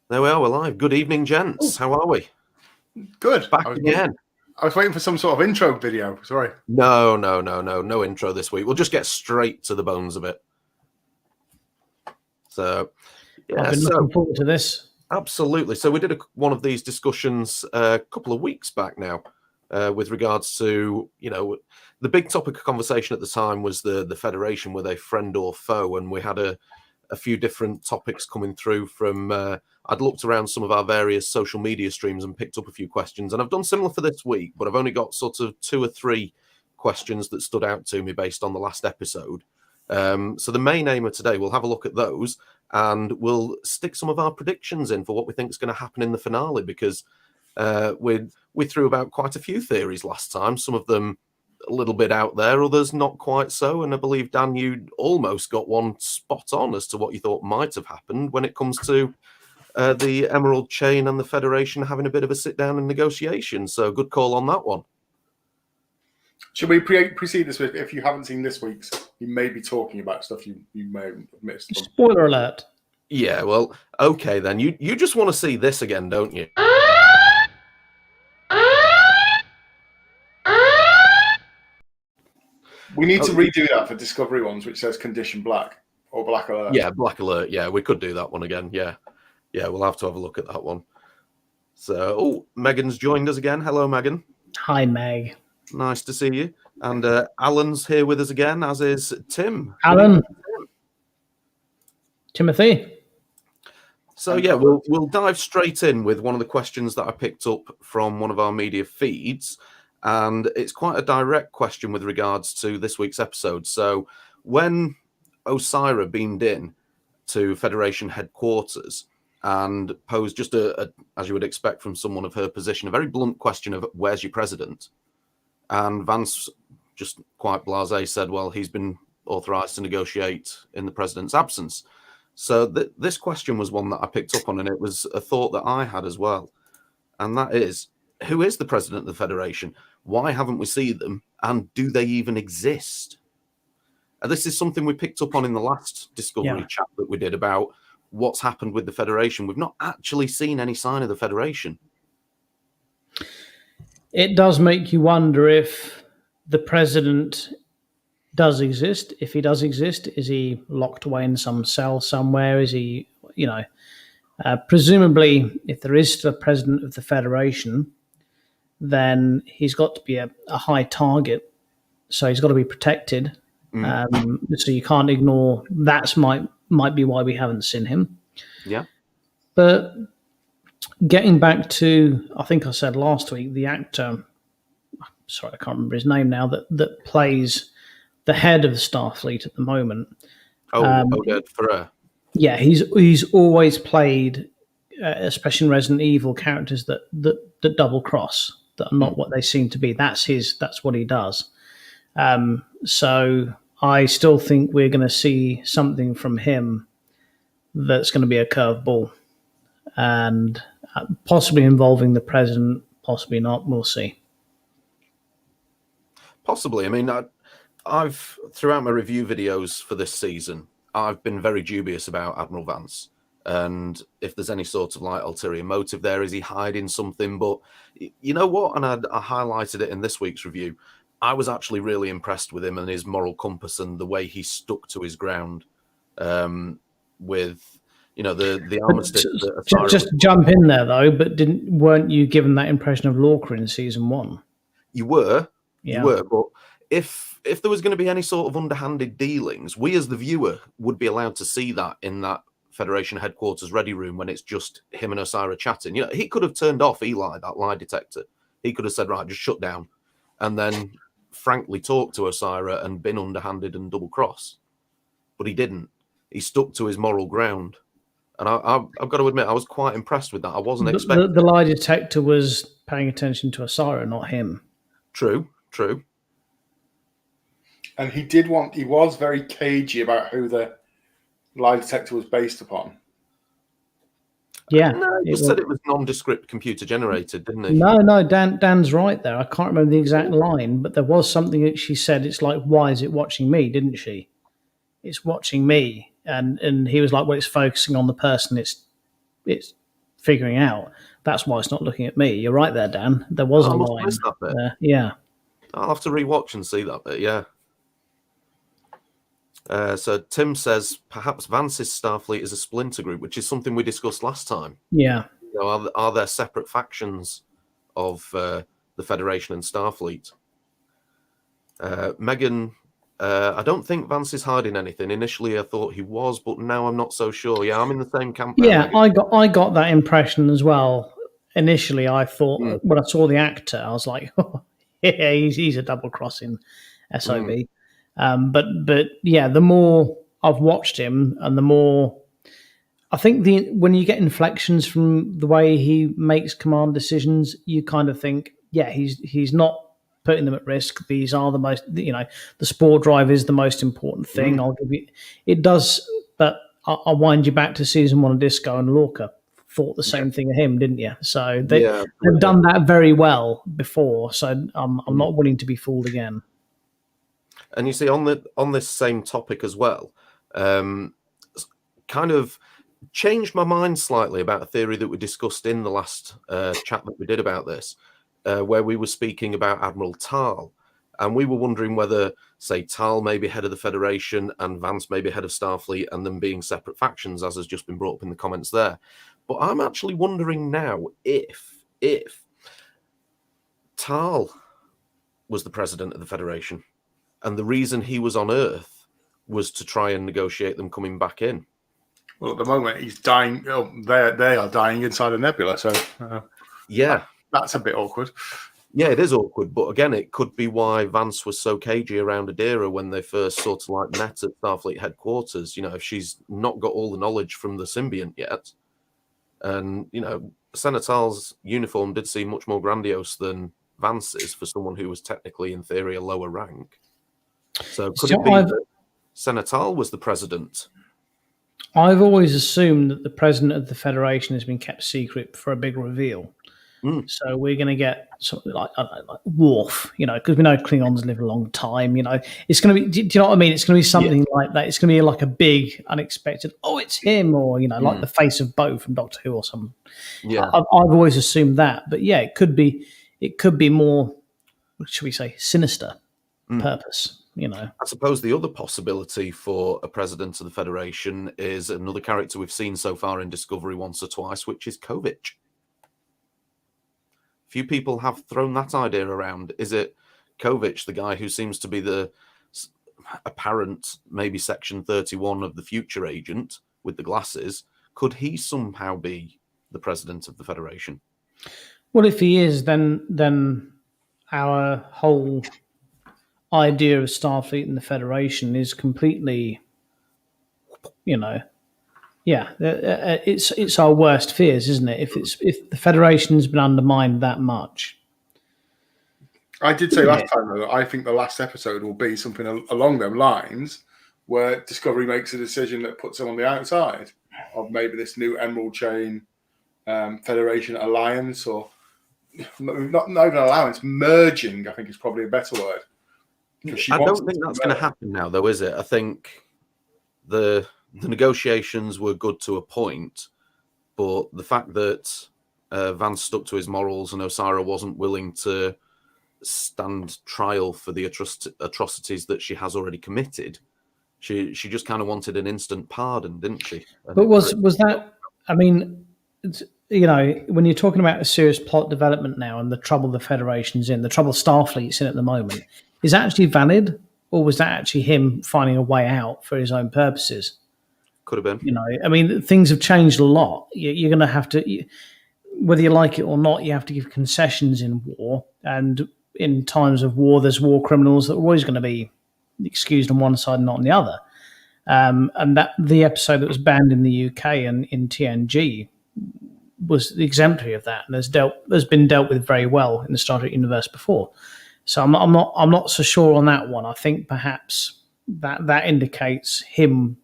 There we are, we're live. Good evening, gents. How are we? Good. Back again. I was waiting for some sort of intro video. Sorry. No intro this week. We'll just get straight to the bones of it. So, yeah. I've been looking forward to this. Absolutely. So we did one of these discussions a couple of weeks back now with regards to, the big topic of conversation at the time was the Federation, were they friend or foe? And we had a few different topics coming through from... I'd looked around some of our various social media streams and picked up a few questions. And I've done similar for this week, but I've only got sort of 2 or 3 questions that stood out to me based on the last episode. So the main aim of today, we'll have a look at those and we'll stick some of our predictions in for what we think is going to happen in the finale, because we threw about quite a few theories last time, some of them a little bit out there, others not quite so. And I believe, Dan, you almost got one spot on as to what you thought might have happened when it comes to the Emerald Chain and the Federation having a bit of a sit down and negotiation. So good call on that one. Should we proceed this week? If you haven't seen this week's, you may be talking about stuff you may have missed. Spoiler alert. Yeah, well, okay then. You just want to see this again, don't you? We need to redo that for Discovery ones, which says Condition Black or Black Alert. Yeah, Black Alert. Yeah, we could do that one again. Yeah, we'll have to have a look at that one. So, Megan's joined us again. Hello, Megan. Hi, Meg. Nice to see you. And Alan's here with us again, as is Tim. Alan. Timothy. So, yeah, we'll dive straight in with one of the questions that I picked up from one of our media feeds. And it's quite a direct question with regards to this week's episode. So when Osyraa beamed in to Federation headquarters and posed just as you would expect from someone of her position, a very blunt question of where's your president? And Vance just quite blasé said, well, he's been authorized to negotiate in the president's absence. So this question was one that I picked up on, and it was a thought that I had as well. And that is, who is the president of the Federation? Why haven't we seen them? And do they even exist? And this is something we picked up on in the last Discovery chat that we did about what's happened with the Federation. We've not actually seen any sign of the Federation. It does make you wonder if the president does exist. If he does exist, is he locked away in some cell somewhere? Is he, presumably, if there is still a president of the Federation, then he's got to be a high target. So he's got to be protected. So you can't ignore that might be why we haven't seen him. Yeah. But getting back to, I think I said last week, the actor, sorry, I can't remember his name now, that plays the head of the Starfleet at the moment. Oded Ferrer. Yeah, he's always played, especially in Resident Evil, characters that double cross, that are not what they seem to be. That's what he does. So I still think we're going to see something from him that's going to be a curveball, and possibly involving the president, possibly not. We'll see. Possibly. I mean, I've throughout my review videos for this season, I've been very dubious about Admiral Vance. And if there's any sort of ulterior motive there, is he hiding something? But you know what? And I highlighted it in this week's review. I was actually really impressed with him and his moral compass and the way he stuck to his ground with, the armistice. Just jump in there though, but weren't you given that impression of Lorca in season 1? You were, but if there was going to be any sort of underhanded dealings, we as the viewer would be allowed to see that in that Federation headquarters ready room when it's just him and Osyraa chatting. He could have turned off Eli, that lie detector. He could have said, right, just shut down, and then frankly talked to Osyraa and been underhanded and double cross. But he didn't. He stuck to his moral ground. And I've got to admit, I was quite impressed with that. I wasn't expecting... The lie detector was paying attention to Osyraa, not him. True. And he was very cagey about who the lie detector was based upon. Yeah. No, he said it was nondescript computer generated, didn't he? No, Dan's right there. I can't remember the exact line, but there was something that she said. It's like, why is it watching me? Didn't she? It's watching me. And he was like, well, it's focusing on the person it's figuring out. That's why it's not looking at me. You're right there, Dan. There was a I must line. have missed that bit. Yeah. I'll have to rewatch and see that bit. Yeah. So Tim says perhaps Vance's Starfleet is a splinter group, which is something we discussed last time. Yeah. You know, are there separate factions of the Federation and Starfleet? Megan, I don't think Vance is hiding anything. Initially, I thought he was, but now I'm not so sure. Yeah, I'm in the same camp. Yeah, Megan. I got that impression as well. Initially, I thought when I saw the actor, I was like, oh, yeah, he's a double crossing SOB. But yeah, the more I've watched him, and the more I think when you get inflections from the way he makes command decisions, you kind of think, yeah, he's not putting them at risk. These are the most, the spore drive is the most important thing. I'll give you it does, but I'll wind you back to season 1 of Disco, and Lorca thought the same thing of him, didn't you? So they've done that very well before. So I'm not willing to be fooled again. And you see, on this same topic as well, kind of changed my mind slightly about a theory that we discussed in the last chat that we did about this, where we were speaking about Admiral Tal, and we were wondering whether, say, Tal may be head of the Federation and Vance may be head of Starfleet, and them being separate factions, as has just been brought up in the comments there. But I'm actually wondering now if Tal was the president of the Federation, and the reason he was on Earth was to try and negotiate them coming back in. Well, at the moment, he's dying. Oh, they are dying inside a nebula. So, that's a bit awkward. Yeah, it is awkward. But again, it could be why Vance was so cagey around Adira when they first sort of like met at Starfleet headquarters. You know, if she's not got all the knowledge from the symbiont yet, and Senatal's uniform did seem much more grandiose than Vance's for someone who was technically, in theory, a lower rank. So could it be that Senatal was the president? I've always assumed that the president of the Federation has been kept secret for a big reveal. So we're going to get something like, I don't know, like Worf, because we know Klingons live a long time. It's going to be. Do you know what I mean? It's going to be something like that. It's going to be like a big, unexpected. Oh, it's him, or like the face of Bo from Doctor Who or something. Yeah, I've always assumed that, but yeah, it could be. It could be more. What should we say? Sinister purpose. I suppose the other possibility for a president of the Federation is another character we've seen so far in Discovery once or twice, which is Kovich. Few people have thrown that idea around. Is it Kovich, the guy who seems to be the apparent, maybe Section 31 of the future agent with the glasses? Could he somehow be the president of the Federation? Well, if he is, then our whole idea of Starfleet and the Federation is completely, it's our worst fears, isn't it? If the Federation's been undermined that much. I did say last time though, I think the last episode will be something along them lines, where Discovery makes a decision that puts them on the outside of maybe this new Emerald Chain Federation alliance, or not even alliance, merging. I think is probably a better word. I don't think that's going to happen now, though, is it? I think the negotiations were good to a point, but the fact that Vance stuck to his morals and Osyraa wasn't willing to stand trial for the atrocities that she has already committed, she just kind of wanted an instant pardon, didn't she? But was that? I mean, when you're talking about a serious plot development now and the trouble the Federation's in, the trouble Starfleet's in at the moment. Is that actually valid, or was that actually him finding a way out for his own purposes? Could have been. I mean, things have changed a lot. You're going to have to, whether you like it or not, you have to give concessions in war. And in times of war, there's war criminals that are always going to be excused on one side and not on the other. And that the episode that was banned in the UK and in TNG was exemplary of that, and has been dealt with very well in the Star Trek universe before. So I'm not so sure on that one. I think perhaps that indicates him,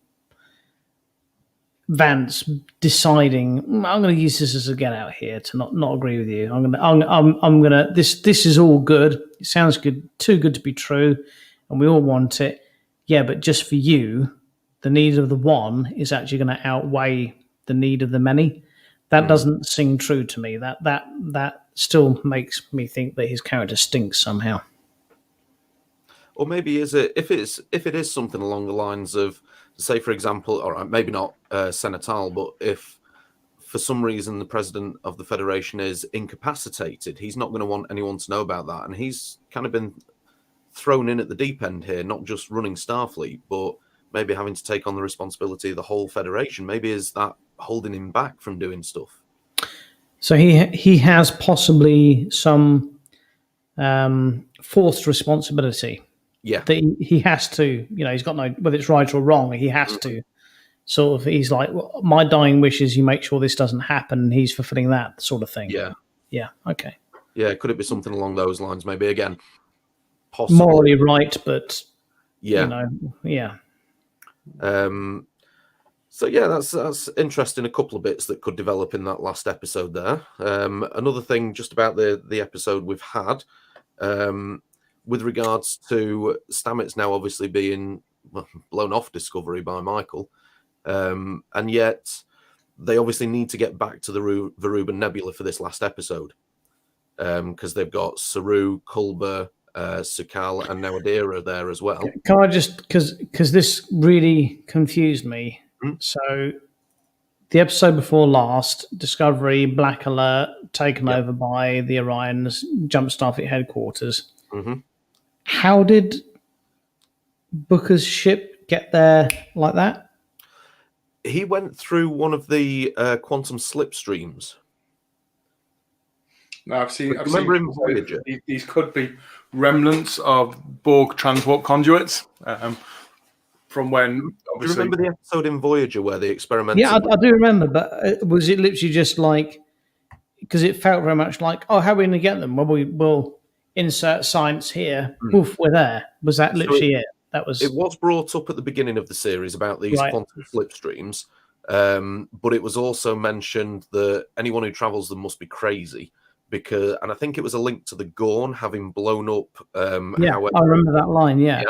Vance, deciding I'm going to use this as a get out here to not agree with you. I'm gonna this is all good. It sounds good, too good to be true, and we all want it. Yeah, but just for you, the need of the one is actually going to outweigh the need of the many. That doesn't sing true to me. That still makes me think that his character stinks somehow. Or maybe if it is something along the lines of, say, for example, all right, maybe not Senatal, but if for some reason the president of the Federation is incapacitated, he's not going to want anyone to know about that, and he's kind of been thrown in at the deep end here, not just running Starfleet, but maybe having to take on the responsibility of the whole Federation. Maybe is that holding him back from doing stuff? So he has possibly some forced responsibility. Yeah, that he has to, he's got no, whether it's right or wrong, he has to sort of, he's like, well, my dying wish is you make sure this doesn't happen, and he's fulfilling that sort of thing. Yeah, okay. Yeah, could it be something along those lines? Maybe, again, possibly. Morally right, but, yeah. Yeah. So, yeah, that's interesting. A couple of bits that could develop in that last episode there. Another thing just about the episode we've had, with regards to Stamets now obviously being blown off Discovery by Michael, and yet they obviously need to get back to the Veruban Nebula for this last episode, because they've got Saru, Culber, Sukal, and now Adira there as well. Can I just, because this really confused me. So the episode before last, Discovery, Black Alert, taken over by the Orions, jump Starfleet headquarters. How did Booker's ship get there like that? He went through one of the quantum slipstreams. Now I've seen in Voyager. These could be remnants of Borg transport conduits from when. Do you remember the episode in Voyager where they experimented? Yeah, I do remember, but was it literally just like, because it felt very much like, oh, how are we going to get them? Well, we'll insert science here. Poof, we're there. Was that literally it? That was. It was brought up at the beginning of the series about these quantum slipstreams, but it was also mentioned that anyone who travels them must be crazy, because, and I think it was a link to the Gorn having blown up. I remember that line. Yeah.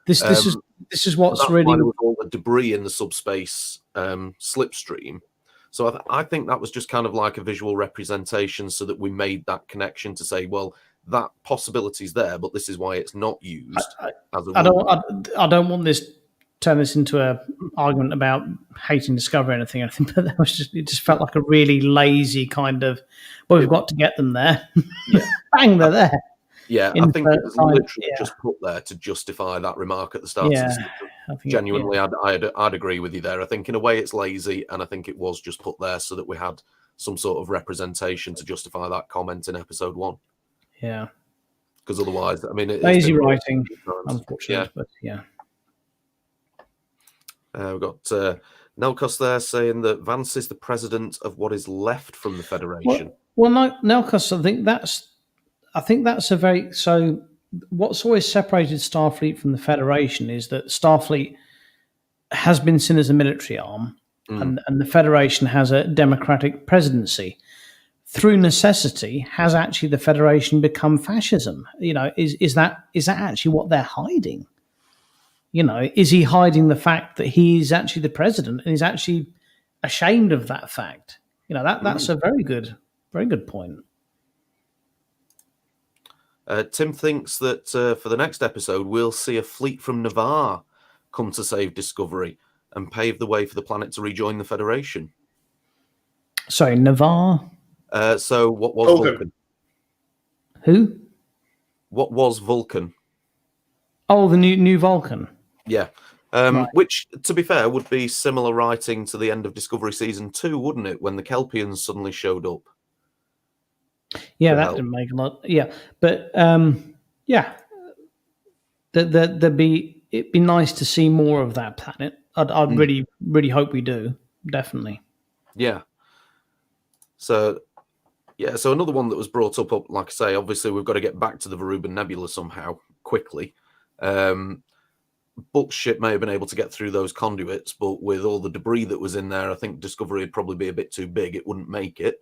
This is what's really with all the debris in the subspace slipstream. So I think that was just kind of like a visual representation, so that we made that connection to say, well, that possibility is there, but this is why it's not used. I don't want this turn this into a argument about hating Discovery or anything, but that was it just felt like a really lazy kind of, well, we've got to get them there. Bang, they're there. Yeah, I think it was literally just put there to justify that remark at the start. Genuinely, I'd agree with you there. I think in a way it's lazy, and I think it was just put there so that we had some sort of representation to justify that comment in episode 1. Yeah. Because otherwise, I mean... Lazy writing, unfortunately, but yeah. We've got Nelkos there saying that Vance is the president of what is left from the Federation. Well, Nelkos, I think that's a very... So what's always separated Starfleet from the Federation is that Starfleet has been seen as a military arm, and the Federation has a democratic presidency. Through necessity, has actually the Federation become fascism? Is that actually what they're hiding? Is he hiding the fact that he's actually the president and he's actually ashamed of that fact? That's a very good point. Tim thinks that for the next episode, we'll see a fleet from Navarre come to save Discovery and pave the way for the planet to rejoin the Federation. Sorry, Navarre? So what was Vulcan? Who? What was Vulcan? Oh, the new Vulcan. Yeah. Right. Which, to be fair, would be similar writing to the end of Discovery Season 2, wouldn't it? When the Kelpians suddenly showed up. Yeah, that didn't make a lot. Yeah, but yeah, it'd be nice to see more of that planet. I'd really hope we do. Definitely. Yeah. So another one that was brought up, like I say, obviously we've got to get back to the Veruban Nebula somehow quickly. Book's ship may have been able to get through those conduits, but with all the debris that was in there, I think Discovery would probably be a bit too big. It wouldn't make it.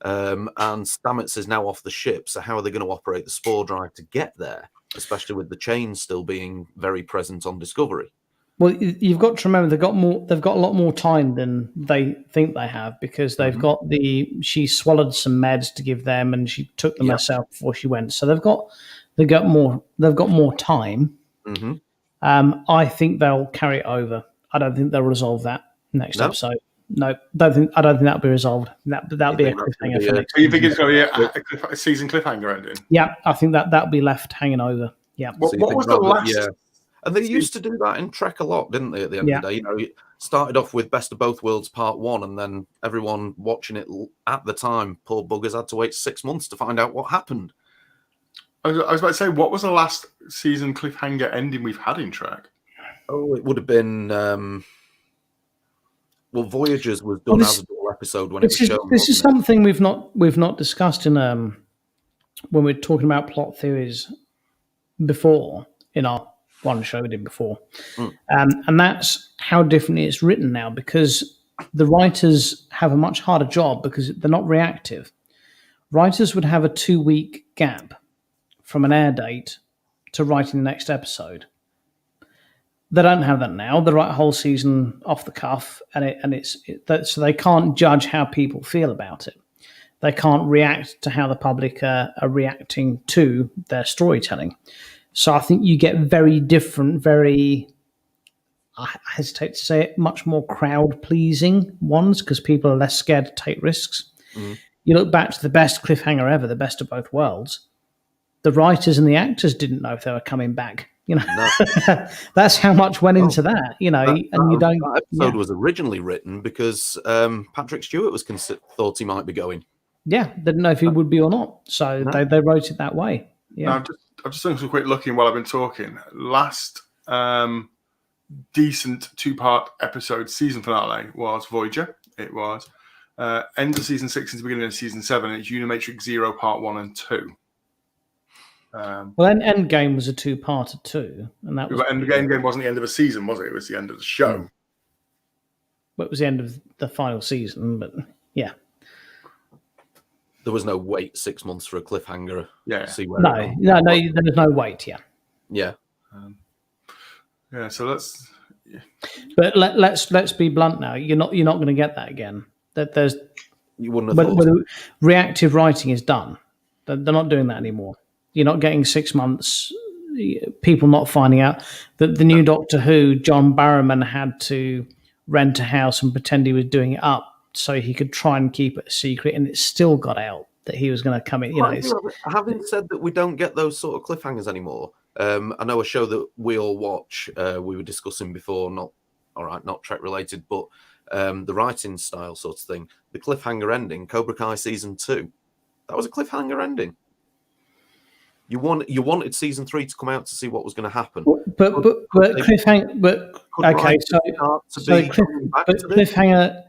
And Stamets is now off the ship, so how are they going to operate the spore drive to get there, especially with the chains still being very present on Discovery? Well, you've got to remember they've got a lot more time than they think they have, because they've got she swallowed some meds to give them, and she took them herself before she went. So they've got more time. Mm-hmm. I think they'll carry it over. I don't think they'll resolve that next episode. No, I don't think that'll be resolved. That'll be a cliffhanger for next. So you think it's going to be a season cliffhanger ending? Yeah, I think that'll be left hanging over. Yeah. What was the last? Yeah. And they used to do that in Trek a lot, didn't they? At the end of the day, it started off with Best of Both Worlds Part 1, and then everyone watching it at the time, poor buggers, had to wait 6 months to find out what happened. I was about to say, what was the last season cliffhanger ending we've had in Trek? Oh, it would have been. Voyagers was done as a dual episode when it was shown. This is something we've not discussed in when we're talking about plot theories before in our one show we did before, and that's how differently it's written now, because the writers have a much harder job because they're not reactive. Writers would have a 2-week gap from an air date to writing the next episode. They don't have that now. They write a whole season off the cuff, so they can't judge how people feel about it. They can't react to how the public are reacting to their storytelling. So I think you get very different, I hesitate to say it, much more crowd-pleasing ones, because people are less scared to take risks. You look back to the best cliffhanger ever, the Best of Both Worlds. The writers and the actors didn't know if they were coming back. No. That's how much went into that. That episode was originally written because Patrick Stewart was thought he might be going. Yeah, they didn't know if he would be or not, so they wrote it that way. Yeah. I'm just doing some quick looking while I've been talking. Last decent 2-part episode season finale was Voyager. It was end of season 6 into the beginning of season 7. It's Unimatrix Zero Part 1 and 2. Endgame was a 2-parter too, and that was. Endgame wasn't the end of a season, was it? It was the end of the show. Well, it was the end of the final season, but yeah. There was no wait 6 months for a cliffhanger. Yeah. To see where no, there's no wait. Yeah. Yeah. So let's. Yeah. But let's be blunt now. You're not going to get that again. That you wouldn't have thought. Reactive writing is done. They're not doing that anymore. You're not getting 6 months. People not finding out that the new Doctor Who, John Barrowman, had to rent a house and pretend he was doing it up so he could try and keep it a secret, and it still got out that he was going to come in. Having said that, we don't get those sort of cliffhangers anymore. I know a show that we all watch. We were discussing before, not Trek related, but the writing style sort of thing. The cliffhanger ending, Cobra Kai season 2, that was a cliffhanger ending. You wanted season 3 to come out to see what was going to happen. But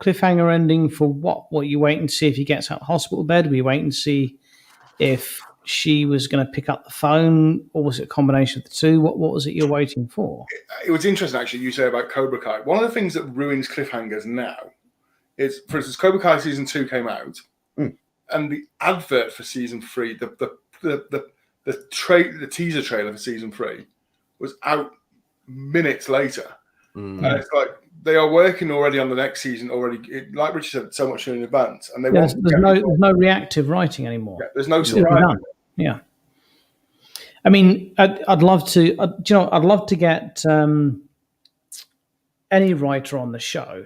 cliffhanger ending for what? What, you waiting to see if he gets out of hospital bed? Were you waiting to see if she was going to pick up the phone, or was it a combination of the two? What was it you're waiting for? It was interesting, actually, you say about Cobra Kai. One of the things that ruins cliffhangers now is, for instance, Cobra Kai season 2 came out, and the advert for season 3, the teaser trailer for season 3 was out minutes later. It's like they are working already on the next season already. Like Richard said, so much in advance, and there's no reactive writing anymore. Yeah, there's no surprise. Yeah, I mean, I'd love to. I'd love to get any writer on the show.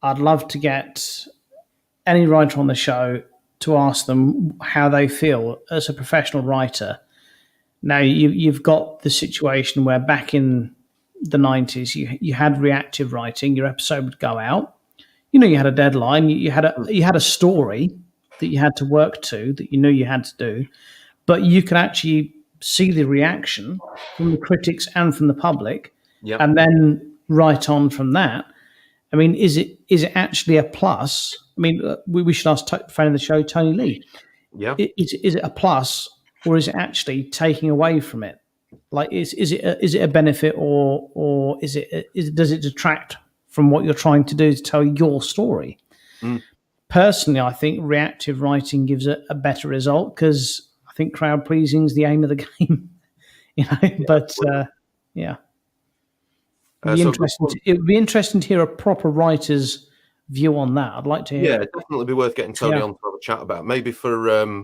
I'd love to get any writer on the show to ask them how they feel as a professional writer. Now, you've got the situation where back in the 90s, you had reactive writing. Your episode would go out. You had a deadline. You had a story that you had to work to, that you knew you had to do, but you could actually see the reaction from the critics and from the public, and then write on from that. I mean, is it actually a plus? I mean, we should ask friend of the show, Tony Lee. Yeah, is it a plus, or is it actually taking away from it? Like, is it a benefit, or does it detract from what you're trying to do to tell your story? Personally, I think reactive writing gives a better result, because I think crowd pleasing is the aim of the game. But yeah. It would be interesting to hear a proper writer's view on that. I'd like to hear. Yeah, it'd definitely be worth getting Tony Yeah. on to have a chat about. Maybe for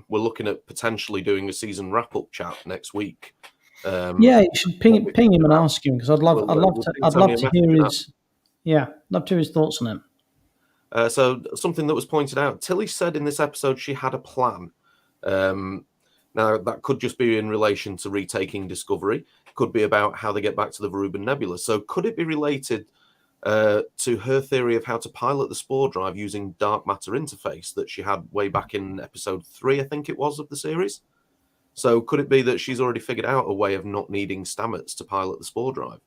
we're looking at potentially doing a season wrap-up chat next week. Yeah, you should ping him and ask him, because I'd love to hear his. Yeah, love to hear his thoughts on it. So something that was pointed out, Tilly said in this episode she had a plan. Now, that could just be in relation to retaking Discovery. Could be about how they get back to the Veruban Nebula. So could it be related to her theory of how to pilot the spore drive using dark matter interface that she had way back in episode 3, I think it was, of the series? So could it be that she's already figured out a way of not needing Stamets to pilot the spore drive?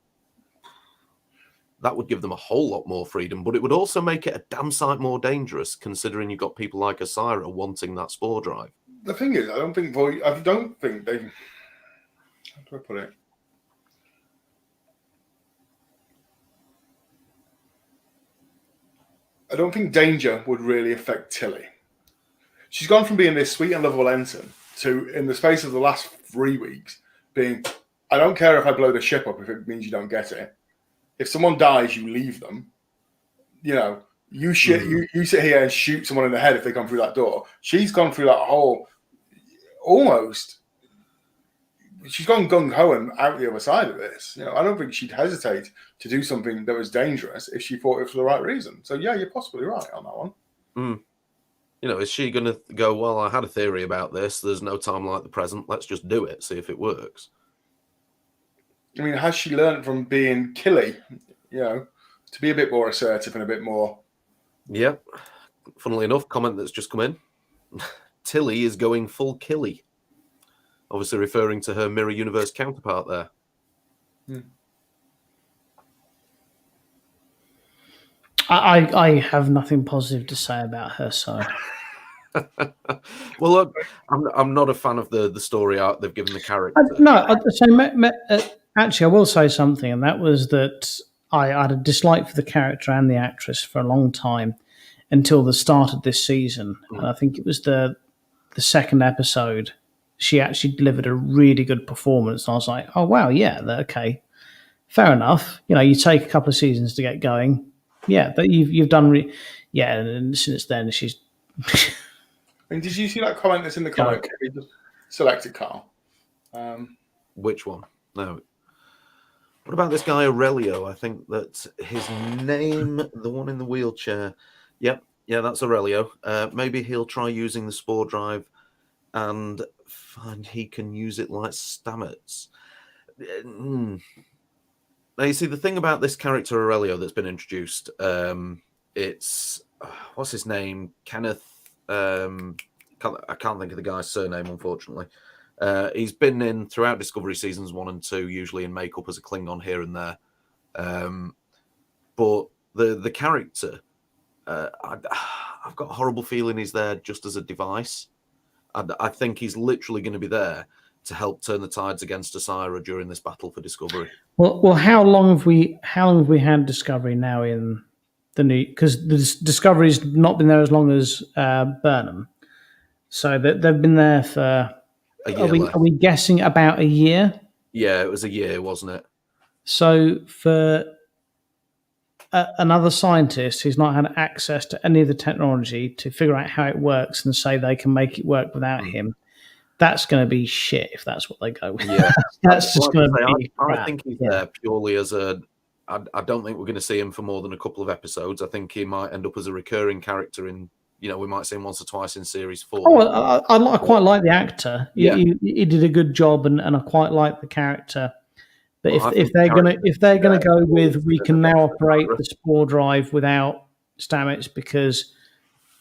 That would give them a whole lot more freedom, but it would also make it a damn sight more dangerous, considering you've got people like Osyraa wanting that spore drive. The thing is, I don't think they. How do I put it? I don't think danger would really affect Tilly. She's gone from being this sweet and lovable ensign to, in the space of the last 3 weeks, being, I don't care if I blow the ship up if it means you don't get it. If someone dies, you leave them. You know, you sit here and shoot someone in the head if they come through that door. She's gone through that whole, almost, she's gone gung-ho and out the other side of this. You know, I don't think she'd hesitate to do something that was dangerous if she thought it for the right reason. So yeah, you're possibly right on that one. You know, is she going to go, well, I had a theory about this. There's no time like the present. Let's just do it, see if it works. I mean, has she learned from being killy, you know, to be a bit more assertive and a bit more... Yep. Funnily enough, comment that's just come in. Tilly is going full killy. Obviously referring to her Mirror Universe counterpart there. I have nothing positive to say about her, so... Well, look, I'm not a fan of the story art they've given the character. Actually, I will say something, and that was that I had a dislike for the character and the actress for a long time until the start of this season. And I think it was the second episode, she actually delivered a really good performance. And I was like, oh, wow, yeah, okay, fair enough. You know, you take a couple of seasons to get going. Yeah, but you've done... and since then, she's... I mean, did you see that comment that's in the comment? We just selected Carl. Which one? No. What about this guy Aurelio? I think that his name, the one in the wheelchair. Yep, yeah, that's Aurelio. Maybe he'll try using the spore drive and find he can use it like Stamets. Now, you see, the thing about this character Aurelio that's been introduced, it's... what's his name? Kenneth... I can't think of the guy's surname, unfortunately. He's been in throughout Discovery seasons 1 and 2, usually in makeup as a Klingon here and there. But the character, I've got a horrible feeling he's there just as a device. I think he's literally going to be there to help turn the tides against Osyraa during this battle for Discovery. Well, how long have we had Discovery now in the new? Because the Discovery's not been there as long as Burnham, so they've been there for. Are we guessing about a year? Yeah, it was a year, wasn't it? So for another scientist who's not had access to any of the technology to figure out how it works and say they can make it work without him, that's going to be shit if that's what they go with. Yeah, that's just going to be. I think he's there purely as a. I don't think we're going to see him for more than a couple of episodes. I think he might end up as a recurring character in. You know, we might see him once or twice in series 4. Oh, I quite like the actor. He did a good job, and I quite like the character. But if they're gonna go with, we can now operate the spore drive without Stamets because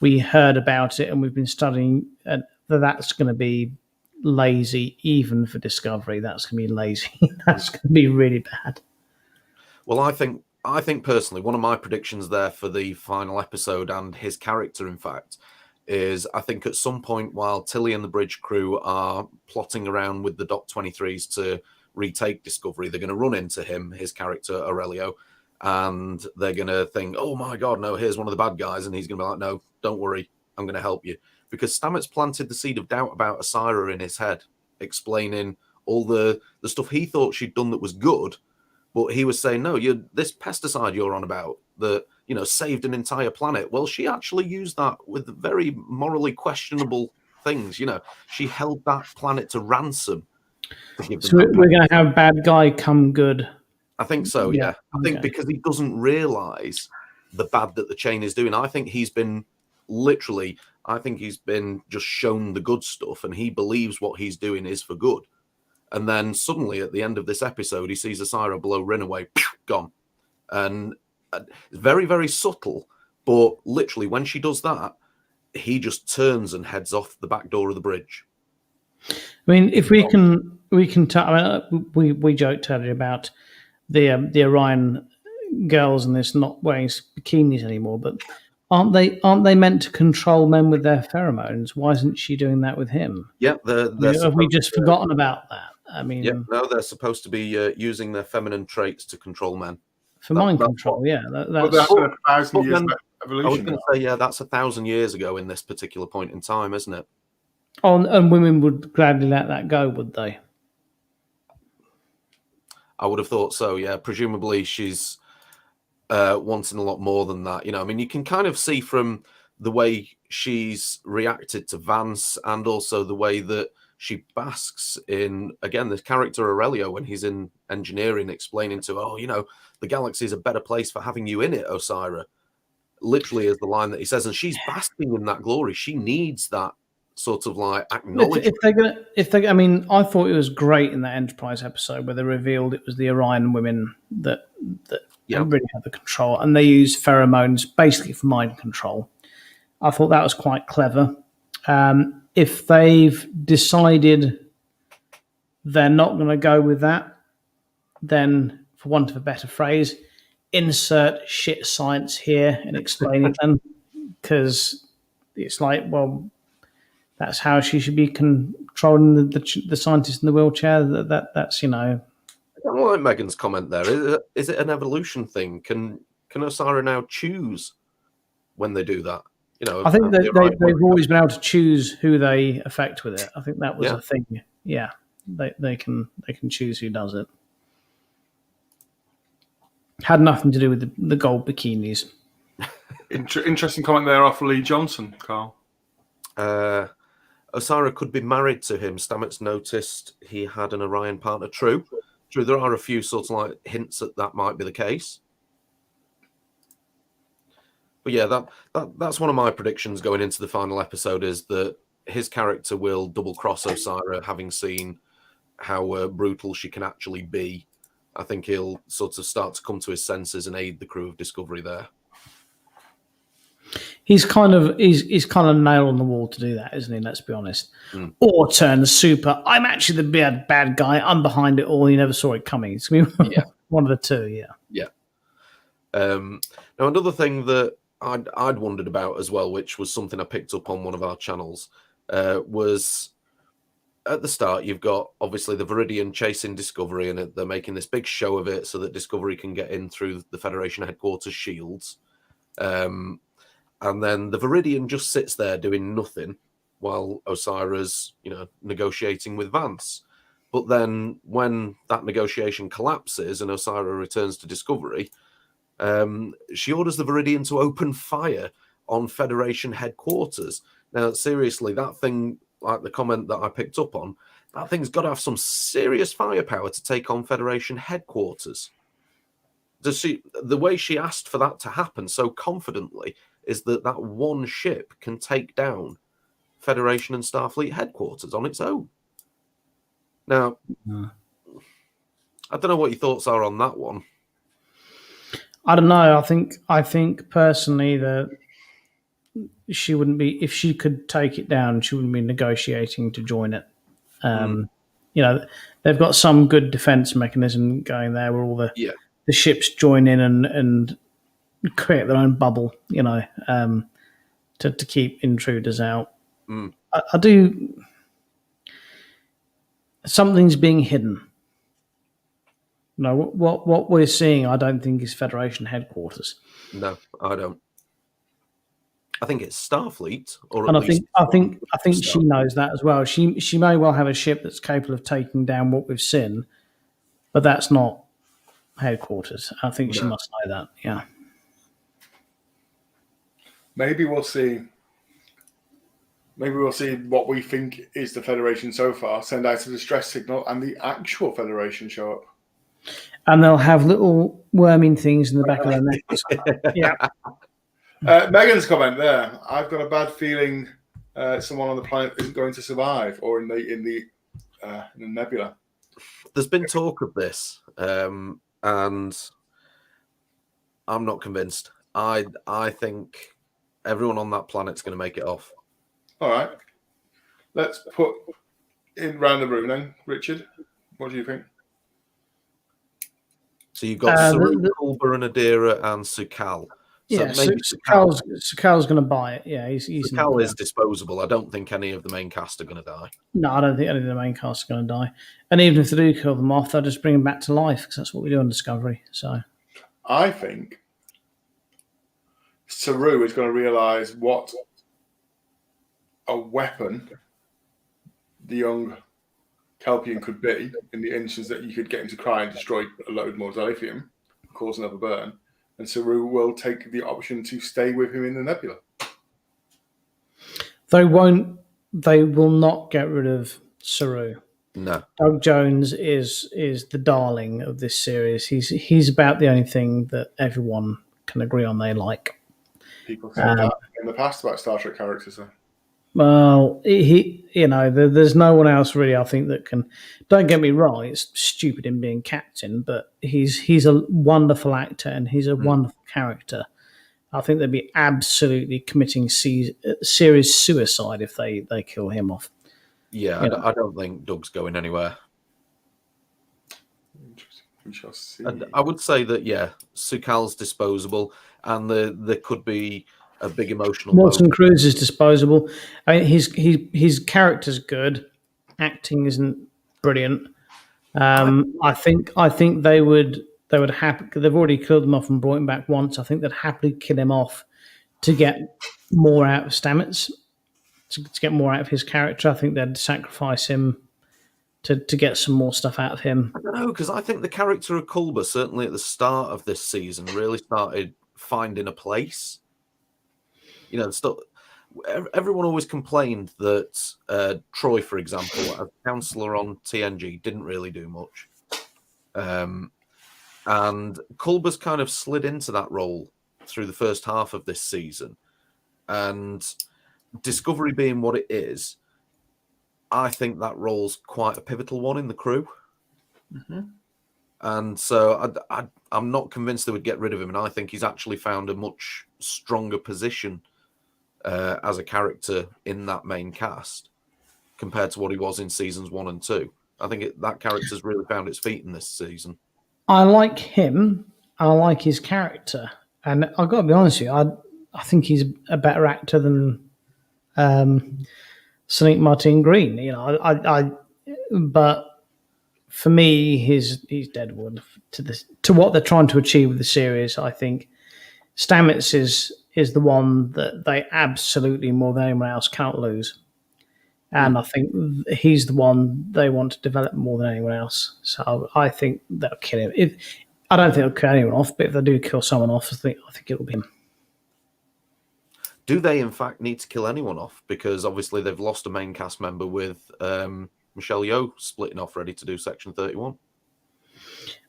we heard about it and we've been studying, that's going to be lazy even for Discovery. That's going to be lazy. That's going to be really bad. Well, I think personally, one of my predictions there for the final episode and his character, in fact, is I think at some point while Tilly and the bridge crew are plotting around with the Doc 23s to retake Discovery, they're going to run into him, his character Aurelio, and they're going to think, oh my God, no, here's one of the bad guys. And he's going to be like, no, don't worry, I'm going to help you. Because Stamets planted the seed of doubt about Osyraa in his head, explaining all the stuff he thought she'd done that was good, But he was saying, no, this pesticide you're on about that, saved an entire planet. Well, she actually used that with very morally questionable things. She held that planet to ransom to give them. So we're going to have bad guy come good. I think so, yeah. I think because he doesn't realize the bad that the chain is doing. I think he's been just shown the good stuff, and he believes what he's doing is for good. And then suddenly at the end of this episode, he sees Osyraa blow Rin away, gone. And it's very, very subtle, but literally when she does that, he just turns and heads off the back door of the bridge. I mean, if we can we joked earlier about the Orion girls and this not wearing bikinis anymore, but aren't they meant to control men with their pheromones? Why isn't she doing that with him? Yeah, have we just forgotten about that? I mean, no, they're supposed to be using their feminine traits to control men for mind control. Yeah, that's been 1,000 years of evolution. I was going to say, that's 1,000 years ago in this particular point in time, isn't it? Oh, and women would gladly let that go, would they? I would have thought so. Yeah, presumably she's wanting a lot more than that. I mean, you can kind of see from the way she's reacted to Vance, and also the way that she basks in, again, this character Aurelio, when he's in engineering, explaining to, the galaxy is a better place for having you in it, Osyraa. Literally is the line that he says, and she's basking in that glory. She needs that sort of like acknowledgement. I mean, I thought it was great in that Enterprise episode where they revealed it was the Orion women that really had the control, and they used pheromones basically for mind control. I thought that was quite clever. If they've decided they're not going to go with that, then, for want of a better phrase, insert shit science here and explain it then, because it's like, well, that's how she should be controlling the scientist in the wheelchair. That's I don't like Megan's comment there. Is it an evolution thing? Can Osyraa now choose when they do that? I think that they've always been able to choose who they affect with it. I think that was a thing. Yeah, they can choose who does it. Had nothing to do with the gold bikinis. Interesting comment there off Lee Johnson, Carl. Osyraa could be married to him. Stamets noticed he had an Orion partner. True. There are a few sort of like hints that might be the case. But yeah, that's one of my predictions going into the final episode, is that his character will double cross Osyraa, having seen how brutal she can actually be. I think he'll sort of start to come to his senses and aid the crew of Discovery there. He's kind of nail on the wall to do that, isn't he? Let's be honest. Or turn super. I'm actually the bad guy. I'm behind it all. You never saw it coming. It's gonna be one of the two. Yeah. Now another thing that I'd wondered about as well, which was something I picked up on one of our channels, was at the start you've got obviously the Viridian chasing Discovery, and they're making this big show of it so that Discovery can get in through the Federation headquarters shields. And then the Viridian just sits there doing nothing while Osyraa's, negotiating with Vance. But then when that negotiation collapses and Osyraa returns to Discovery, she orders the Viridian to open fire on Federation headquarters. Now, seriously, that thing, like the comment that I picked up on, that thing's got to have some serious firepower to take on Federation headquarters. The way she asked for that to happen so confidently is that one ship can take down Federation and Starfleet headquarters on its own. Now, I don't know what your thoughts are on that one. I don't know. I think personally that she wouldn't be, if she could take it down, she wouldn't be negotiating to join it. They've got some good defense mechanism going there where all the ships join in and create their own bubble, to keep intruders out. I do. Something's being hidden. No, what we're seeing, I don't think is Federation headquarters. No, I don't. I think it's Starfleet, I think she knows that as well. She may well have a ship that's capable of taking down what we've seen, but that's not headquarters. I think she No. must know that. Yeah. Maybe we'll see. Maybe we'll see what we think is the Federation so far. Send out a distress signal, and the actual Federation show up. And they'll have little worming things in the back of their neck. Yeah. Megan's comment there. I've got a bad feeling someone on the planet isn't going to survive, or in the nebula. There's been talk of this, and I'm not convinced. I think everyone on that planet's going to make it off. All right. Let's put in round the room then. Richard, what do you think? So you've got Saru, Kulba, and Adira, and Sukal. So maybe Sukal's going to buy it. Yeah, he's Sukal is disposable. I don't think any of the main cast are going to die. No, I don't think any of the main cast are going to die. And even if they do kill them off, they'll just bring them back to life because that's what we do on Discovery. So I think Saru is going to realise what a weapon the young Kelpian could be in the instance that you could get him to cry and destroy a load more Xalithium, cause another burn. And Saru will take the option to stay with him in the nebula. they will not get rid of Saru. No. Doug Jones is the darling of this series. He's about the only thing that everyone can agree on they like. People said that in the past about Star Trek characters, though. Well, there's no one else really. I think that can. Don't get me wrong; it's stupid him being captain, but he's a wonderful actor and he's a wonderful character. I think they'd be absolutely committing serious suicide if they kill him off. Yeah, I don't think Doug's going anywhere. We shall see. And I would say that Sukal's disposable, and there could be a big emotional. Wilson Cruz is disposable. I mean, his character's good. Acting isn't brilliant. I think they would happy. They've already killed him off and brought him back once. I think they'd happily kill him off to get more out of Stamets, to get more out of his character. I think they'd sacrifice him to get some more stuff out of him. I don't know, because I think the character of Kulba, certainly at the start of this season, really started finding a place. Everyone always complained that Troy, for example, as counselor on TNG, didn't really do much. And Kulba's kind of slid into that role through the first half of this season. And Discovery being what it is, I think that role's quite a pivotal one in the crew. Mm-hmm. And so I'm not convinced they would get rid of him. And I think he's actually found a much stronger position as a character in that main cast compared to what he was in seasons 1 and 2. I think that character's really found its feet in this season. I like him. I like his character. And I've got to be honest with you, I think he's a better actor than Sonic Martin Green. But for me, he's deadwood to what they're trying to achieve with the series. I think Stamets is the one that they absolutely more than anyone else can't lose. And I think he's the one they want to develop more than anyone else. So I think they'll kill him. I don't think they'll kill anyone off, but if they do kill someone off, I think it'll be him. Do they, in fact, need to kill anyone off? Because obviously they've lost a main cast member with Michelle Yeoh splitting off, ready to do Section 31.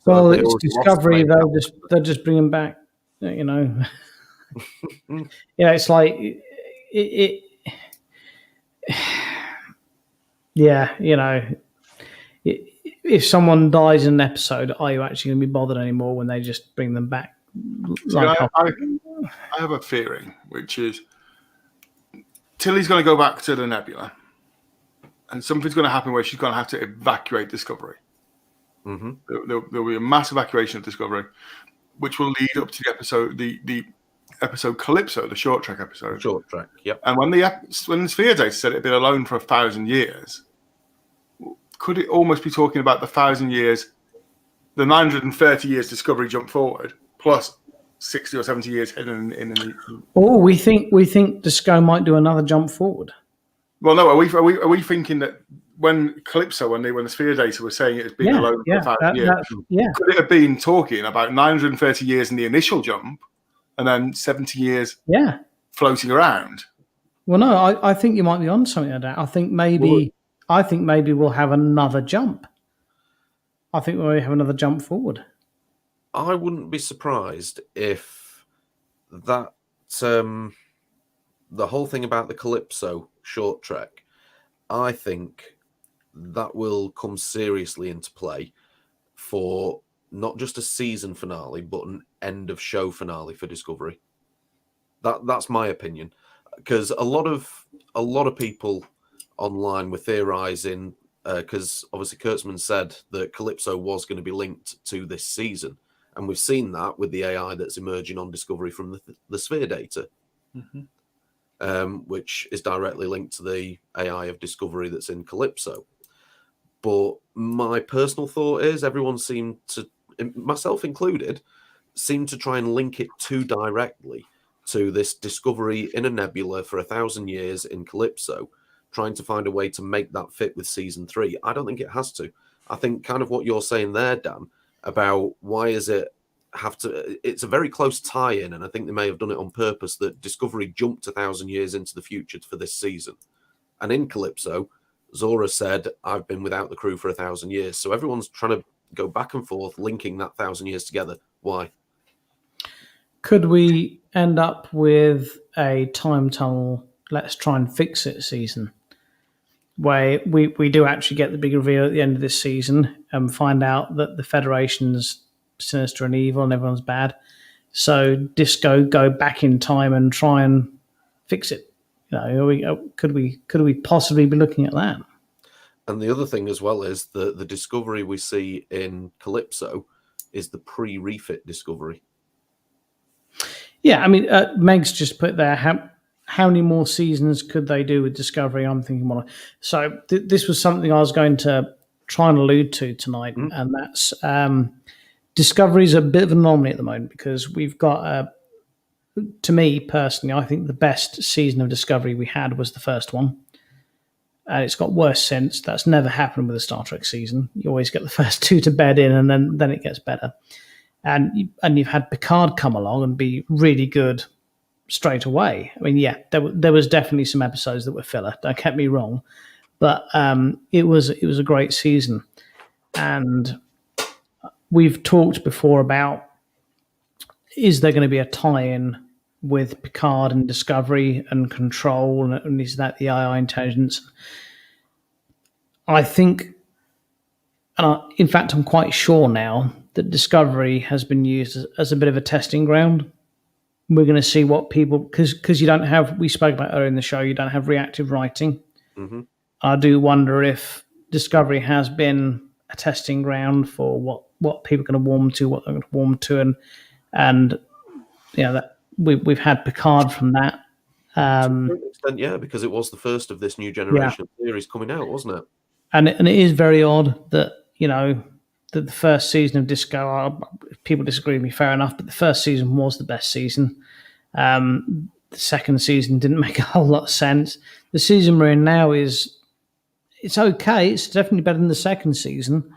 Well, it's Discovery. They'll just bring him back. It's like it. If someone dies in an episode, are you actually going to be bothered anymore when they just bring them back? I have a theory, which is Tilly's going to go back to the nebula, and something's going to happen where she's going to have to evacuate Discovery. Mm-hmm. There'll be a mass evacuation of Discovery, which will lead up to the episode, the episode Calypso, the short trek episode. Short trek, yep. And when the Sphere Data said it had been alone for 1,000 years, could it almost be talking about the 1,000 years, the 930 years Discovery jump forward, plus 60 or 70 years hidden in the... Oh, we think Disco might do another jump forward. Well, no, are we thinking that when Calypso, when the Sphere data was saying it has been alone for 1,000 years, could it have been talking about 930 years in the initial jump and then 70 years floating around? Well, no, I think you might be on something like that. I think maybe we'll have another jump. I think we'll have another jump forward. I wouldn't be surprised if that the whole thing about the Calypso short trek, I think that will come seriously into play for not just a season finale, but an end of show finale for Discovery. That's my opinion, because a lot of people online were theorizing, because obviously Kurtzman said that Calypso was going to be linked to this season, and we've seen that with the AI that's emerging on Discovery from the Sphere data, which is directly linked to the AI of Discovery that's in Calypso. But my personal thought is everyone seemed to, myself included, seemed to try and link it too directly to this Discovery in a nebula for 1,000 years in Calypso, trying to find a way to make that fit with season 3. I don't think it has to. I think kind of what you're saying there, Dan, about why is it have to, it's a very close tie-in, and I think they may have done it on purpose, that Discovery jumped 1,000 years into the future for this season. And in Calypso, Zora said, I've been without the crew for 1,000 years. So everyone's trying to go back and forth, linking that 1,000 years together. Why? Could we end up with a time tunnel, let's try and fix it season, where we do actually get the big reveal at the end of this season and find out that the Federation's sinister and evil and everyone's bad. So Disco go back in time and try and fix it. Could we possibly be looking at that? And the other thing as well is the Discovery we see in Calypso is the pre-refit Discovery. Yeah, I mean, Meg's just put there, how many more seasons could they do with Discovery? I'm thinking more. So this was something I was going to try and allude to tonight, and that's Discovery's a bit of an anomaly at the moment, because we've got, to me personally, I think the best season of Discovery we had was the first one. And it's got worse since. That's never happened with a Star Trek season. You always get the first two to bed in, and then it gets better. And you've had Picard come along and be really good straight away. I mean, yeah, there was definitely some episodes that were filler. Don't get me wrong, but it was a great season. And we've talked before about, is there going to be a tie-in with Picard and Discovery and Control, and is that the AI intelligence? I think, in fact, I'm quite sure now that Discovery has been used as a bit of a testing ground. We're going to see what people, because you don't have, we spoke about earlier in the show, you don't have reactive writing. Mm-hmm. I do wonder if Discovery has been a testing ground for what people are going to warm to, what they're going to warm to, and that we've had Picard from that. To an extent, yeah, because it was the first of this new generation of series coming out, wasn't it? And it is very odd that that the first season of Disco, if people disagree with me, fair enough, but the first season was the best season. The second season didn't make a whole lot of sense. The season we're in now it's okay. It's definitely better than the second season,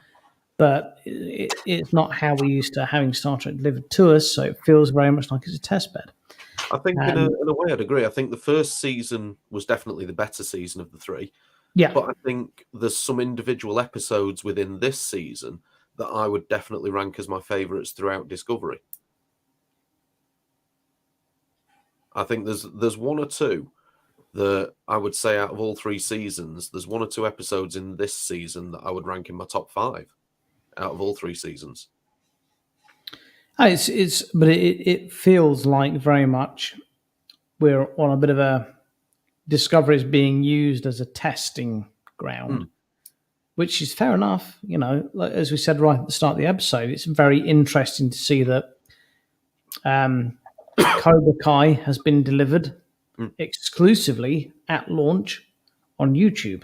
but it's not how we used to having Star Trek delivered to us, so it feels very much like it's a test bed. I think in a way I'd agree. I think the first season was definitely the better season of the three. Yeah. But I think there's some individual episodes within this season that I would definitely rank as my favourites throughout Discovery. I think there's one or two that I would say out of all three seasons, there's one or two episodes in this season that I would rank in my top 5 out of all 3 seasons. But it feels like very much we're on a bit of a Discovery is being used as a testing ground, which is fair enough. Like, as we said right at the start of the episode, it's very interesting to see that Cobra Kai has been delivered exclusively at launch on YouTube,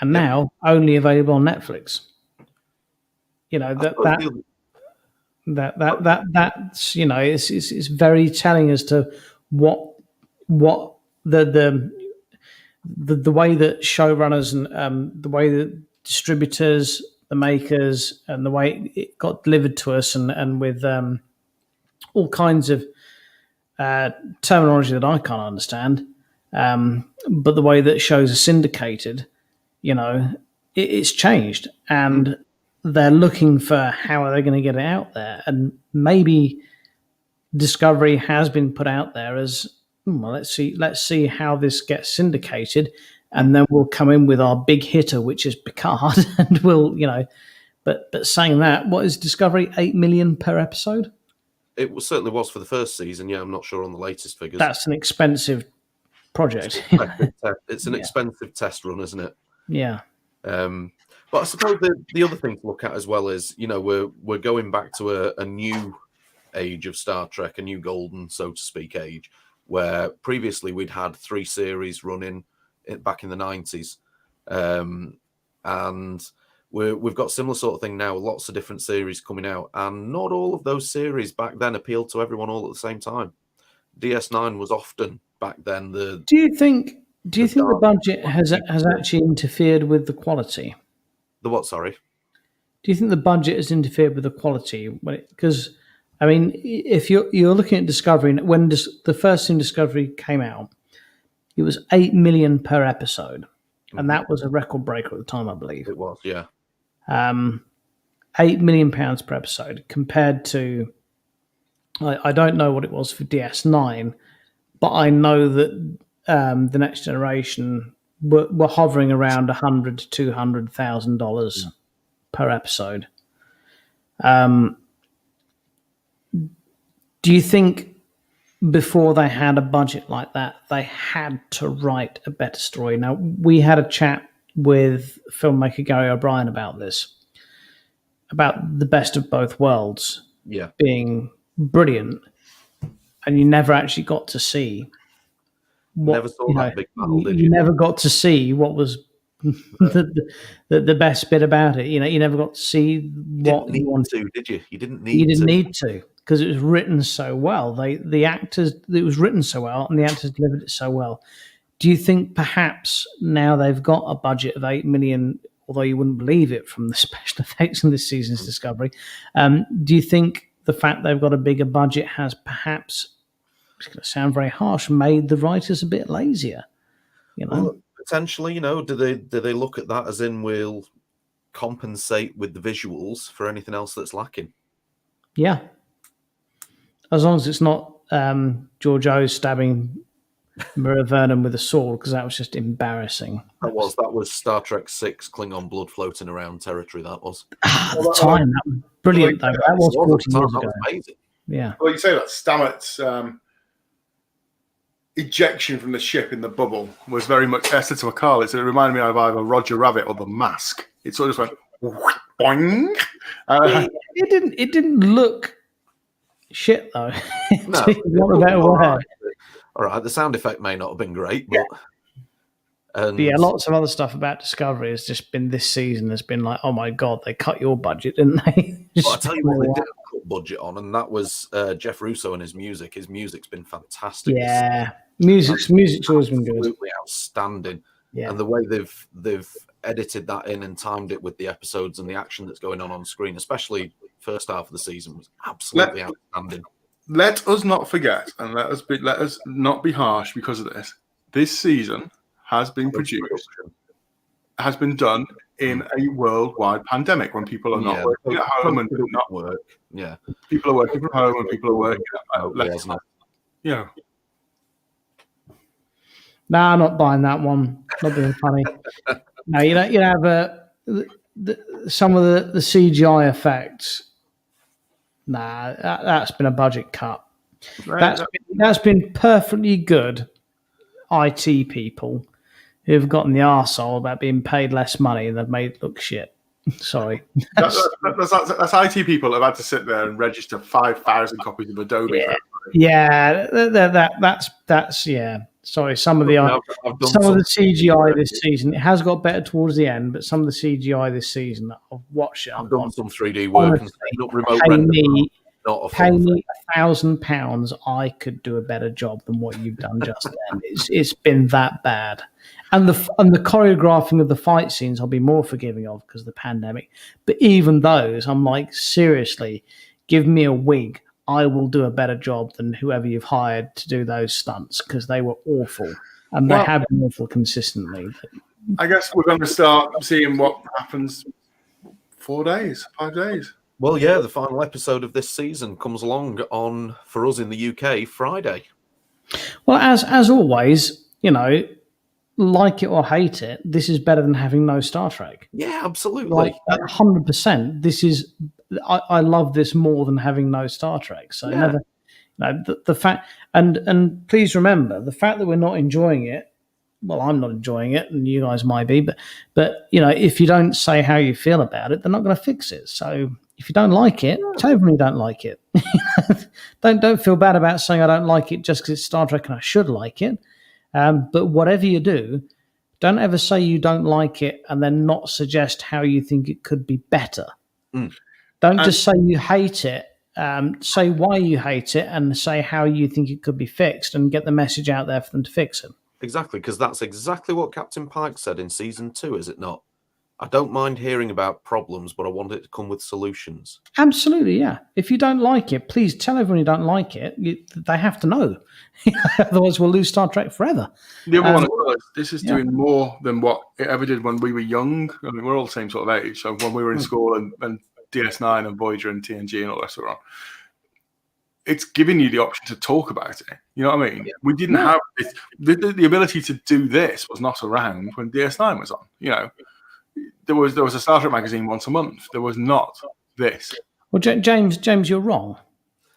and now only available on Netflix. That's it's very telling as to what the the way that showrunners and the way that distributors, the makers, and the way it got delivered to us, and with all kinds of terminology that I can't understand, but the way that shows are syndicated, it's changed, and they're looking for how are they going to get it out there, and maybe Discovery has been put out there as well, let's see how this gets syndicated, and then we'll come in with our big hitter, which is Picard, and we'll But saying that, what is Discovery, 8 million per episode? It certainly was for the first season. Yeah, I'm not sure on the latest figures. That's an expensive project. It's an expensive test run, isn't it? Yeah. But I suppose the other thing to look at as well is, we're going back to a new age of Star Trek, a new golden, so to speak, age, where previously we'd had 3 series running back in the 90s. And we've got similar sort of thing now, lots of different series coming out, and not all of those series back then appealed to everyone all at the same time. DS9 was often back then the... Do you think the budget has actually interfered with the quality? The what, sorry? Do you think the budget has interfered with the quality? Because, I mean, if you're looking at Discovery, when the first thing Discovery came out, it was 8 million per episode. And that was a record breaker at the time, I believe. It was, yeah. £8 million per episode compared to, I don't know what it was for DS9, but I know that the Next Generation were hovering around $100,000 to $200,000 per episode. Do you think before they had a budget like that, they had to write a better story? Now, we had a chat with filmmaker Gary O'Brien about this, about the best of both worlds being brilliant, and you never actually got to see what, never saw that big battle, did you? You never got to see what was the best bit about it. You never got to see what you wanted to, did you? You didn't need to, because it was written so well. The actors, it was written so well, and the actors delivered it so well. Do you think perhaps now they've got a budget of 8 million, although you wouldn't believe it from the special effects in this season's Discovery? Do you think the fact they've got a bigger budget has perhaps, it's going to sound very harsh, made the writers a bit lazier? Well, potentially, do they look at that as in we'll compensate with the visuals for anything else that's lacking? Yeah. As long as it's not George O stabbing Mira Vernon with a sword, because that was just embarrassing. That was Star Trek 6 Klingon blood floating around territory. That was at the time. That was brilliant, though. That was 40 years ago. That was amazing. Yeah. Well, you say that Stamets ejection from the ship in the bubble was very much Esther to McCall. It reminded me of either Roger Rabbit or The Mask. It sort of just went boing. It didn't look shit though. No, not a better word. All right, the sound effect may not have been great, but yeah, lots of other stuff about Discovery has just been this season has been like, oh my god, they cut your budget, didn't they? Well, I tell you what, they didn't cut budget on, and that was Jeff Russo and his music. His music's been fantastic. Yeah, music's always been good. Absolutely outstanding. Yeah. And the way they've edited that in and timed it with the episodes and the action that's going on screen, especially first half of the season, was absolutely outstanding. Let us not forget, and let us not be harsh because of this. This season has been produced, has been done in a worldwide pandemic when people are not working at home and do not work. Yeah, people are working from home and people are working at home. Yeah. Nah, I'm not buying that one. Not being funny. No, you have some of the CGI effects. Nah, that's been a budget cut. That's been perfectly good IT people who've gotten the arsehole about being paid less money and they've made it look shit. Sorry. That's IT people have had to sit there and register 5,000 copies of Adobe. Yeah, that's yeah. Sorry, some of the CGI this season, it has got better towards the end, but some of the CGI this season, I've watched it. I've done some 3D work and setting up remote not a pay fun thing. me £1,000, I could do a better job than what you've done just then. It's been that bad. And the choreographing of the fight scenes I'll be more forgiving of because of the pandemic. But even those, I'm like, seriously, give me a wig. I will do a better job than whoever you've hired to do those stunts because they were awful. And they have been awful consistently. I guess we're going to start seeing what happens 4 days, 5 days. Well, yeah, the final episode of this season comes along on, for us in the UK, Friday. Well, as always, like it or hate it, this is better than having no Star Trek. Yeah, absolutely. 100%. This is, I love this more than having no Star Trek. So never, the fact, and please remember, the fact that we're not enjoying it, well, I'm not enjoying it, and you guys might be, but if you don't say how you feel about it, they're not going to fix it. So if you don't like it, tell everyone you don't like it. Don't feel bad about saying I don't like it just because it's Star Trek and I should like it. But whatever you do, don't ever say you don't like it and then not suggest how you think it could be better. Don't just say you hate it. Say why you hate it and say how you think it could be fixed and get the message out there for them to fix it. Exactly, because that's exactly what Captain Pike said in season 2, is it not? I don't mind hearing about problems, but I want it to come with solutions. Absolutely, yeah. If you don't like it, please tell everyone you don't like it. They have to know. Otherwise, we'll lose Star Trek forever. The other one was, this is doing more than what it ever did when we were young. I mean, we're all the same sort of age. So when we were in school and DS9 and Voyager and TNG and all that sort of, it's giving you the option to talk about it. You know what I mean? Yeah. We didn't have this. The ability to do this was not around when DS9 was on. There was a Star Trek magazine once a month. There was not this. Well, James, you're wrong.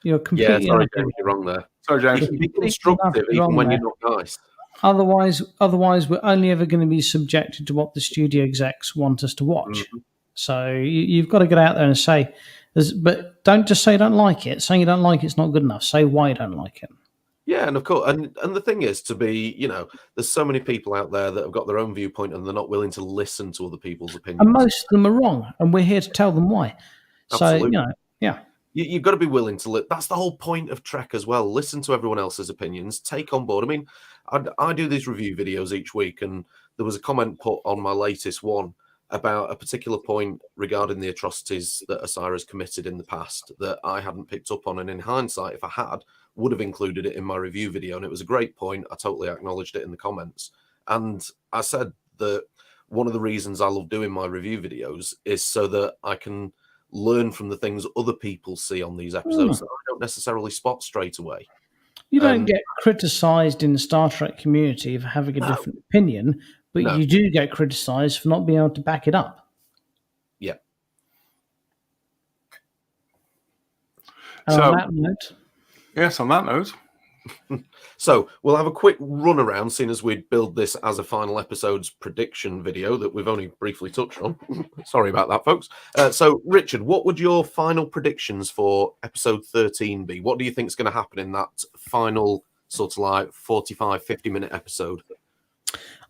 You're completely sorry, James, you're wrong there. Sorry, James. You can be constructive even when you're not nice. Otherwise, we're only ever going to be subjected to what the studio execs want us to watch. Mm-hmm. So you've got to get out there and say, but don't just say you don't like it. Saying you don't like it's not good enough. Say why you don't like it. Yeah, and of course, and the thing is to be, there's so many people out there that have got their own viewpoint and they're not willing to listen to other people's opinions. And most of them are wrong, and we're here to tell them why. Absolutely. So, yeah. You've got to be willing to that's the whole point of Trek as well. Listen to everyone else's opinions, take on board. I mean, I do these review videos each week, and there was a comment put on my latest one about a particular point regarding the atrocities that Osyraa committed in the past that I hadn't picked up on. And in hindsight, if I had, would have included it in my review video. And it was a great point. I totally acknowledged it in the comments. And I said that one of the reasons I love doing my review videos is so that I can learn from the things other people see on these episodes that I don't necessarily spot straight away. You don't get criticised in the Star Trek community for having a different opinion, but you do get criticised for not being able to back it up. Yeah. And on that note... Yes, on that note. So we'll have a quick run around, seeing as we build this as a final episode's prediction video that we've only briefly touched on. Sorry about that, folks. So, Richard, what would your final predictions for episode 13 be? What do you think is going to happen in that final sort of like 45, 50-minute episode?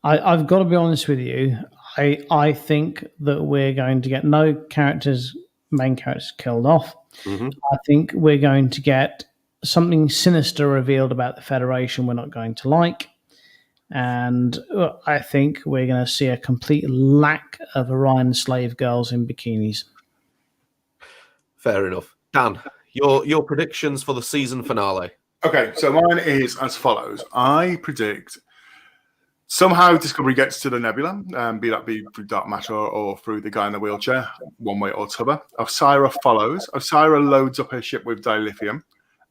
I've got to be honest with you. I think that we're going to get no main characters killed off. Mm-hmm. I think we're going to get something sinister revealed about the Federation we're not going to like. And I think we're going to see a complete lack of Orion slave girls in bikinis. Fair enough. Dan, your predictions for the season finale. Okay, so mine is as follows. I predict somehow Discovery gets to the nebula, be that through dark matter or through the guy in the wheelchair, one way or t'other. Osyraa follows. Osyraa loads up her ship with dilithium,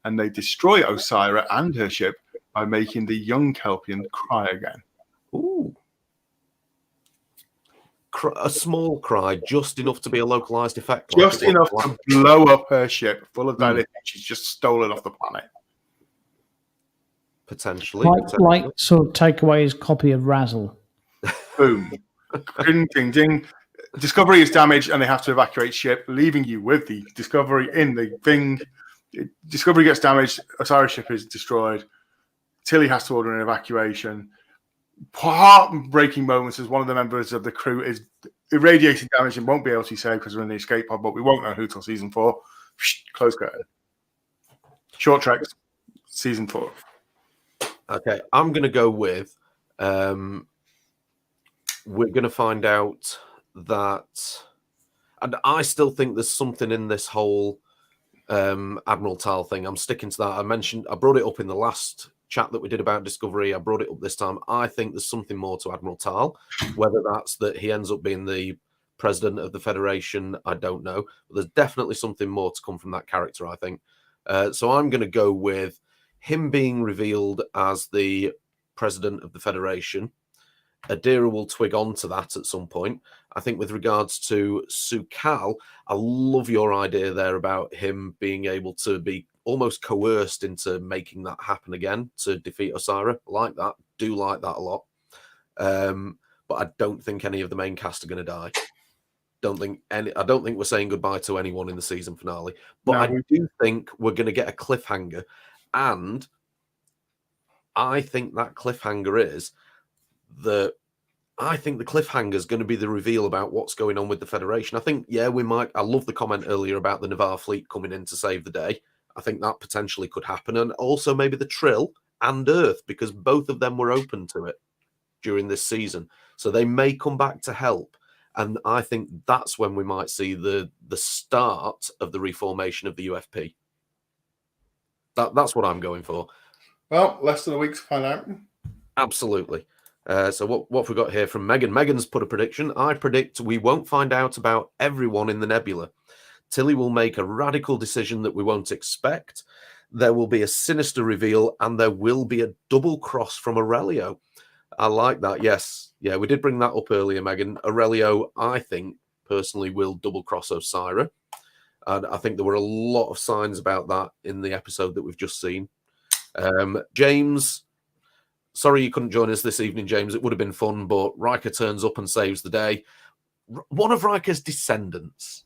and they destroy Osyraa and her ship by making the young Kelpian cry again. Ooh. A small cry, just enough to be a localized effect. Just enough to blow up her ship full of dilithium. She's just stolen off the planet. Potentially. Like sort of take away his copy of Razzle. Boom. Ding, ding, ding. Discovery is damaged and they have to evacuate ship, leaving you with the Discovery in the thing. Discovery gets damaged. Osyraa's ship is destroyed. Tilly has to order an evacuation. Heartbreaking moments as one of the members of the crew is irradiated damage and won't be able to be saved because we're in the escape pod, but we won't know who till season 4. Close curtain. Short treks, season 4. Okay, I'm going to go with. We're going to find out that, and I still think there's something in this whole Admiral Tal thing. I'm sticking to that. I brought it up in the last chat that we did about Discovery. I brought it up this time. I think there's something more to Admiral Tal. Whether that's that he ends up being the president of the Federation, I don't know. But there's definitely something more to come from that character, I think. So I'm going to go with him being revealed as the president of the Federation. Adira will twig on to that at some point. I think with regards to Su'Kal, I love your idea there about him being able to be almost coerced into making that happen again to defeat Osyraa. I like that. Do like that a lot. But I don't think any of the main cast are going to die. I don't think we're saying goodbye to anyone in the season finale. But no, I do think we're going to get a cliffhanger. And I think that cliffhanger is that I think the cliffhanger is going to be the reveal about what's going on with the Federation. I think, we might. I love the comment earlier about the Navarre fleet coming in to save the day. I think that potentially could happen. And also maybe the Trill and Earth, because both of them were open to it during this season. So they may come back to help. And I think that's when we might see the start of the reformation of the UFP. That's what I'm going for. Well, less than a week to find out. Absolutely. So what have we got here from Megan? Megan's put a prediction. I predict we won't find out about everyone in the nebula. Tilly will make a radical decision that we won't expect. There will be a sinister reveal, and there will be a double cross from Aurelio. I like that. Yes. Yeah, we did bring that up earlier, Megan. Aurelio, I think, personally, will double cross Osyraa. And I think there were a lot of signs about that in the episode that we've just seen. James, sorry you couldn't join us this evening, James. It would have been fun, but Riker turns up and saves the day. One of Riker's descendants.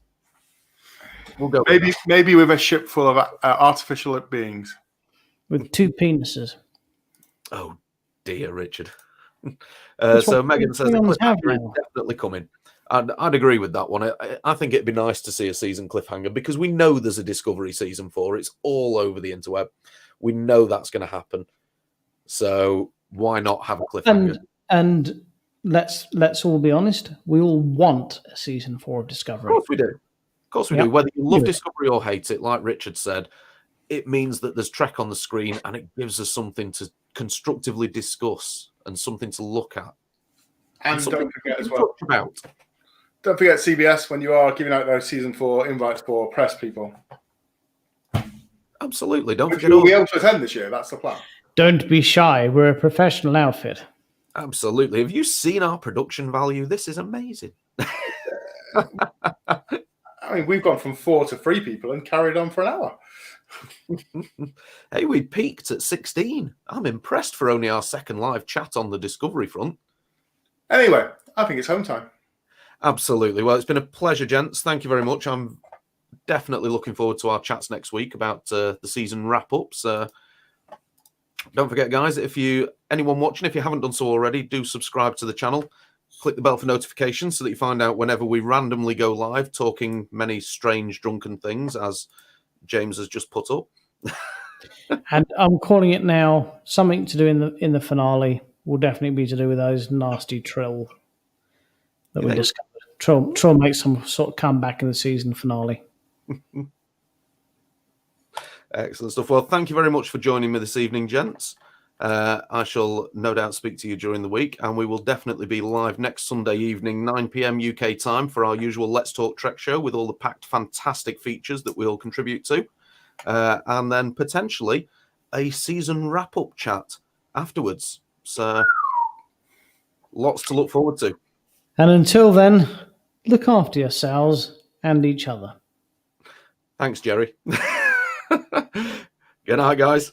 We'll go maybe with a ship full of artificial beings. With 2 penises. Oh, dear, Richard. So Megan says the cliffhanger is definitely coming. I'd agree with that one. I think it'd be nice to see a season cliffhanger because we know there's a Discovery season 4. It's all over the interweb. We know that's going to happen. So why not have a cliffhanger? And let's all be honest. We all want a season 4 of Discovery. Of course we do. Of course we do. Whether you love Discovery or hate it, like Richard said, it means that there's Trek on the screen and it gives us something to constructively discuss and something to look at. And don't forget as well. Don't forget CBS when you are giving out those season 4 invites for press people. Absolutely. Don't forget. You'll be able to attend this year. That's the plan. Don't be shy. We're a professional outfit. Absolutely. Have you seen our production value? This is amazing. I mean, we've gone from 4 to 3 people and carried on for an hour. Hey, we peaked at 16. I'm impressed for only our second live chat on the Discovery front. Anyway, I think it's home time. Absolutely. Well, it's been a pleasure, gents. Thank you very much. I'm definitely looking forward to our chats next week about the season wrap-ups. Don't forget, guys, anyone watching, if you haven't done so already, do subscribe to the channel. Click the bell for notifications so that you find out whenever we randomly go live, talking many strange, drunken things, as James has just put up. And I'm calling it now, something to do in the finale will definitely be to do with those nasty Trill that we discovered. Trill makes some sort of comeback in the season finale. Excellent stuff. Well, thank you very much for joining me this evening, gents. I shall no doubt speak to you during the week, and we will definitely be live next Sunday evening, 9 p.m. UK time, for our usual Let's Talk Trek show with all the packed fantastic features that we'll contribute to. And then potentially a season wrap-up chat afterwards. So lots to look forward to. And until then, look after yourselves and each other. Thanks, Jerry. Good night, guys.